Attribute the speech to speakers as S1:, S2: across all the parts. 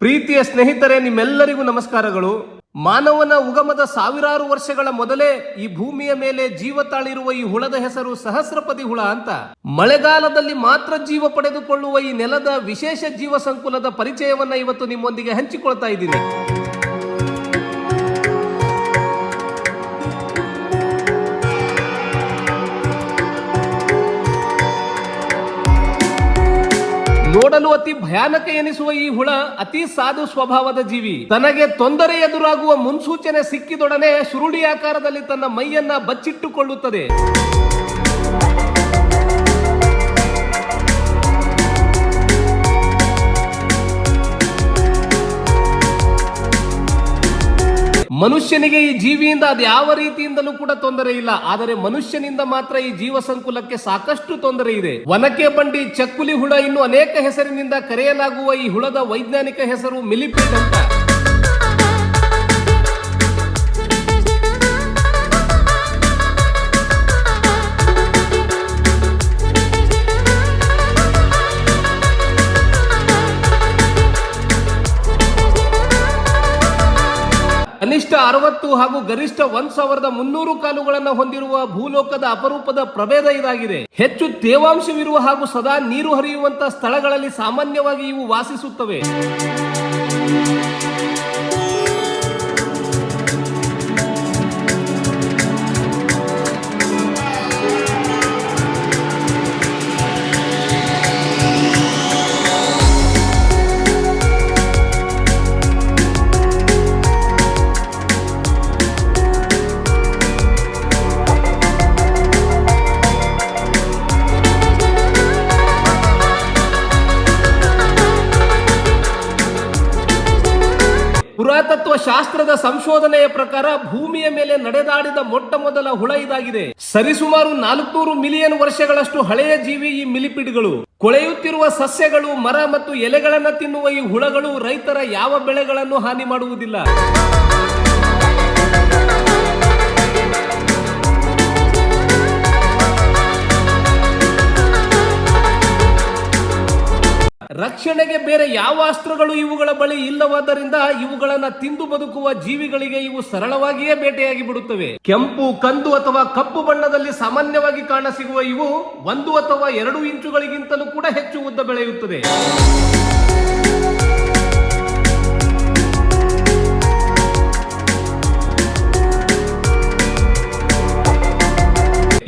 S1: ಪ್ರೀತಿಯ ಸ್ನೇಹಿತರೆ, ನಿಮ್ಮೆಲ್ಲರಿಗೂ ನಮಸ್ಕಾರಗಳು. ಮಾನವನ ಉಗಮದ ಸಾವಿರಾರು ವರ್ಷಗಳ ಮೊದಲೇ ಈ ಭೂಮಿಯ ಮೇಲೆ ಜೀವ ತಾಳಿರುವ ಈ ಹುಳದ ಹೆಸರು ಸಹಸ್ರಪದಿ ಹುಳ ಅಂತ. ಮಳೆಗಾಲದಲ್ಲಿ ಮಾತ್ರ ಜೀವ ಪಡೆದುಕೊಳ್ಳುವ ಈ ನೆಲದ ವಿಶೇಷ ಜೀವ ಸಂಕುಲದ ಪರಿಚಯವನ್ನ ಇವತ್ತು ನಿಮ್ಮೊಂದಿಗೆ ಹಂಚಿಕೊಳ್ತಾ ಇದ್ದೀನಿ. ನೋಡಲು ಅತಿ ಭಯಾನಕ ಎನಿಸುವ ಈ ಹುಳ ಅತಿ ಸಾಧು ಸ್ವಭಾವದ ಜೀವಿ. ತನಗೆ ತೊಂದರೆ ಎದುರಾಗುವ ಮುನ್ಸೂಚನೆ ಸಿಕ್ಕಿದೊಡನೆ ಸುರುಳಿ ಆಕಾರದಲ್ಲಿ ತನ್ನ ಮೈಯನ್ನ ಬಚ್ಚಿಟ್ಟುಕೊಳ್ಳುತ್ತದೆ. ಮನುಷ್ಯನಿಗೆ ಈ ಜೀವಿಯಿಂದ ಅದು ಯಾವ ರೀತಿಯಿಂದಲೂ ಕೂಡ ತೊಂದರೆ ಇಲ್ಲ. ಆದರೆ ಮನುಷ್ಯನಿಂದ ಮಾತ್ರ ಈ ಜೀವ ಸಂಕುಲಕ್ಕೆ ಸಾಕಷ್ಟು ತೊಂದರೆ ಇದೆ. ಒನಕೆ ಬಂಡಿ, ಚಕ್ಕುಲಿ ಹುಳ, ಇನ್ನು ಅನೇಕ ಹೆಸರಿನಿಂದ ಕರೆಯಲಾಗುವ ಈ ಹುಳದ ವೈಜ್ಞಾನಿಕ ಹೆಸರು ಮಿಲಿಪಿಡ್ ಅಂತ. ಕನಿಷ್ಠ 60 ಹಾಗೂ ಗರಿಷ್ಠ 1300 ಕಾಲುಗಳನ್ನು ಹೊಂದಿರುವ ಭೂಲೋಕದ ಅಪರೂಪದ ಪ್ರಭೇದ ಇದಾಗಿದೆ. ಹೆಚ್ಚು ತೇವಾಂಶವಿರುವ ಹಾಗೂ ಸದಾ ನೀರು ಹರಿಯುವಂತಹ ಸ್ಥಳಗಳಲ್ಲಿ ಸಾಮಾನ್ಯವಾಗಿ ಇವು ವಾಸಿಸುತ್ತವೆ. ಪುರಾತತ್ವ ಶಾಸ್ತ್ರದ ಸಂಶೋಧನೆಯ ಪ್ರಕಾರ ಭೂಮಿಯ ಮೇಲೆ ನಡೆದಾಡಿದ ಮೊಟ್ಟ ಮೊದಲ ಹುಳ ಇದಾಗಿದೆ. ಸರಿಸುಮಾರು 400 ಮಿಲಿಯನ್ ವರ್ಷಗಳಷ್ಟು ಹಳೆಯ ಜೀವಿ ಈ ಮಿಲಿಪಿಡ್ಗಳು. ಕೊಳೆಯುತ್ತಿರುವ ಸಸ್ಯಗಳು, ಮರ ಮತ್ತು ಎಲೆಗಳನ್ನು ತಿನ್ನುವ ಈ ಹುಳಗಳು ರೈತರ ಯಾವ ಬೆಳೆಗಳನ್ನು ಹಾನಿ ಮಾಡುವುದಿಲ್ಲ. ರಕ್ಷಣೆಗೆ ಬೇರೆ ಯಾವ ಅಸ್ತ್ರಗಳು ಇವುಗಳ ಬಳಿ ಇಲ್ಲವಾದ್ದರಿಂದ ಇವುಗಳನ್ನ ತಿಂದು ಬದುಕುವ ಜೀವಿಗಳಿಗೆ ಇವು ಸರಳವಾಗಿಯೇ ಬೇಟೆಯಾಗಿ ಬಿಡುತ್ತವೆ. ಕೆಂಪು, ಕಂದು ಅಥವಾ ಕಪ್ಪು ಬಣ್ಣದಲ್ಲಿ ಸಾಮಾನ್ಯವಾಗಿ ಕಾಣಸಿಗುವ ಇವು 1 ಅಥವಾ 2 ಇಂಚುಗಳಿಗಿಂತಲೂ ಕೂಡ ಹೆಚ್ಚು ಉದ್ದ ಬೆಳೆಯುತ್ತದೆ.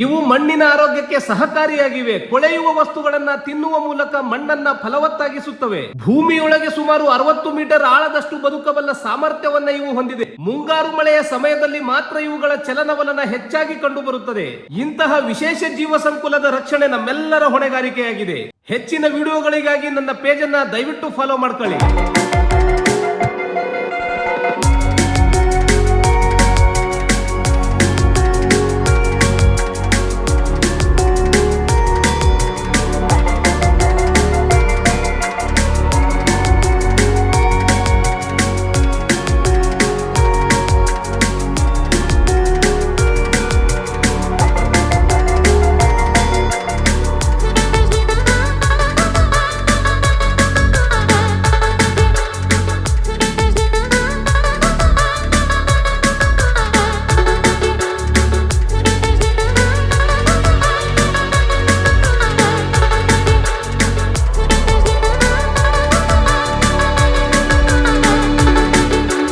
S1: ಇವು ಮಣ್ಣಿನ ಆರೋಗ್ಯಕ್ಕೆ ಸಹಕಾರಿಯಾಗಿವೆ. ಕೊಳೆಯುವ ವಸ್ತುಗಳನ್ನ ತಿನ್ನುವ ಮೂಲಕ ಮಣ್ಣನ್ನ ಫಲವತ್ತಾಗಿಸುತ್ತವೆ. ಭೂಮಿಯೊಳಗೆ ಸುಮಾರು 60 ಮೀಟರ್ ಆಳದಷ್ಟು ಬದುಕಬಲ್ಲ ಸಾಮರ್ಥ್ಯವನ್ನ ಇವು ಹೊಂದಿದೆ. ಮುಂಗಾರು ಮಳೆಯ ಸಮಯದಲ್ಲಿ ಮಾತ್ರ ಇವುಗಳ ಚಲನವಲನ ಹೆಚ್ಚಾಗಿ ಕಂಡುಬರುತ್ತದೆ. ಇಂತಹ ವಿಶೇಷ ಜೀವ ಸಂಕುಲದ ರಕ್ಷಣೆ ನಮ್ಮೆಲ್ಲರ ಹೊಣೆಗಾರಿಕೆಯಾಗಿದೆ. ಹೆಚ್ಚಿನ ವಿಡಿಯೋಗಳಿಗಾಗಿ ನನ್ನ ಪೇಜ್ ಅನ್ನ ದಯವಿಟ್ಟು ಫಾಲೋ ಮಾಡ್ಕೊಳ್ಳಿ.